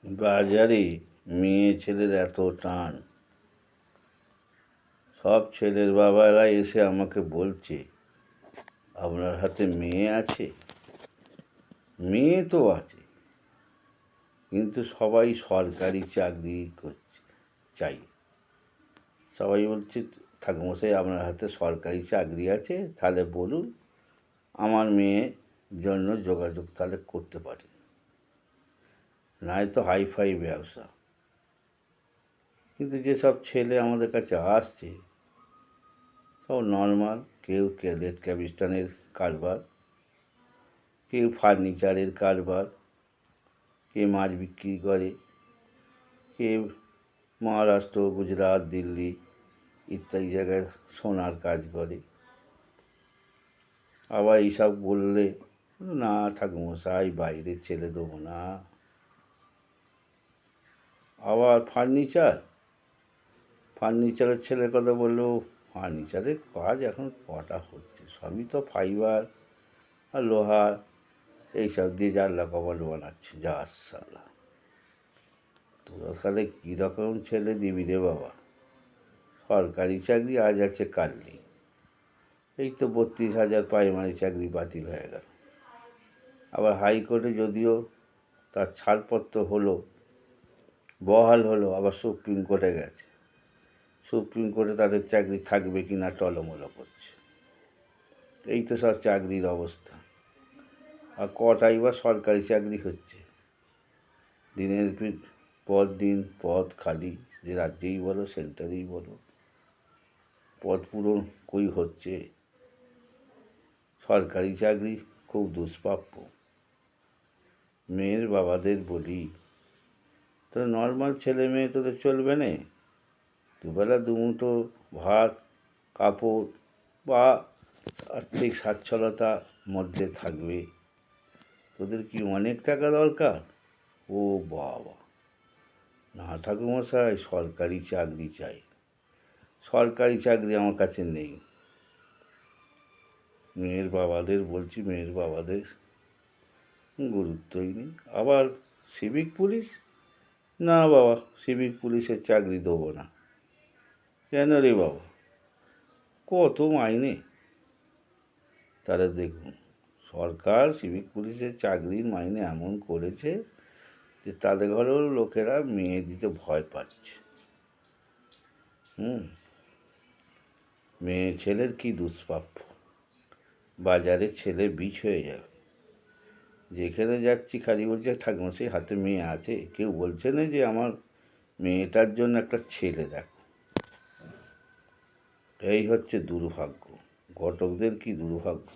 বাজারে মেয়ে ছেলের এত টান, সব ছেলের বাবারা এসে আমাকে বলছে, আপনার হাতে মেয়ে আছে? মেয়ে তো আছে, কিন্তু সবাই সরকারি চাকরি করছে চাই। সবাই বলছে, ঠাকুরমশাই আপনার হাতে সরকারি চাকরি আছে, তাহলে বলুন, আমার মেয়ের জন্য যোগাযোগ তাহলে করতে পারেন, নয়তো হাইফাই ব্যবসা। কিন্তু যেসব ছেলে আমাদের কাছে আসছে সব নর্মাল, কেউ ক্যালেট ক্যাবিস্তানের কারবার, কেউ ফার্নিচারের কারবার, কে মাছ বিক্রি করে, কে মহারাষ্ট্র, গুজরাট, দিল্লি ইত্যাদি জায়গায় সোনার কাজ করে। আবার এইসব বললে, না ঠাকুরমশাই বাইরের ছেলে দেবো না। আবার ফার্নিচারের ছেলের কথা বললেও, ফার্নিচারের কাজ এখন কটা হচ্ছে, সবই তো ফাইবার আর লোহার এইসব দিয়ে জানলা কপাট বানাচ্ছে। যা সালা, তোরা তাহলে কীরকম ছেলে দিবি রে বাবা? সরকারি চাকরি আজ আছে কাল নেই। এই তো 32,000 প্রাইমারি চাকরি বাতিল হয়ে গেল। আবার হাইকোর্টে যদিও তার ছাড়পত্র হলো, বহাল হলো, আবার সুপ্রিম কোর্টে গেছে। সুপ্রিম কোর্টে তাদের চাকরি থাকবে কি না টলমলো করছে। এই তো সব চাকরির অবস্থা। আর কটাই বা সরকারি চাকরি হচ্ছে? দিনের পর দিন পদ খালি, যে রাজ্যেই বলো সেন্টারেই বলো, পদ পূরণ কই হচ্ছে? সরকারি চাকরি খুব দুষ্প্রাপ্য। মেয়ের বাবাদের বলি, তো নর্মাল ছেলে মেয়ে তোদের চলবে না? দুবেলা দুমুঠো ভাত, কাপড় বা আর্থিক সচ্ছলতার মধ্যে থাকবে। তোদের কি অনেক টাকা দরকার? ও বাবা, না ঠাকুরমশাই, সরকারি চাকরি চাই। সরকারি চাকরি আমার কাছে নেই। মেয়ের বাবাদের বলছি, মেয়ের বাবাদের গুরুত্বই নেই। আবার সিভিক পুলিশ, না বাবা, সিভিক পুলিশের চাকরি দেবো না। কেন রে বাবা? কত মাইনে? তারা দেখুন, সরকার সিভিক পুলিশের চাকরির মাইনে এমন করেছে যে তাদের ঘরেও লোকেরা মেয়ে দিতে ভয় পাচ্ছে। মেয়ে ছেলের কি দুষ্প্রাপ্য। বাজারে ছেলে বিষ হয়ে যাবে। যেখানে যাচ্ছি খালি বলছে, ঠাকুরমশাই হাতে মেয়ে আছে। কেউ বলছে না যে আমার মেয়েটার জন্য একটা ছেলে দেখো। এই হচ্ছে দুর্ভাগ্য। ঘটকদের কি দুর্ভাগ্য।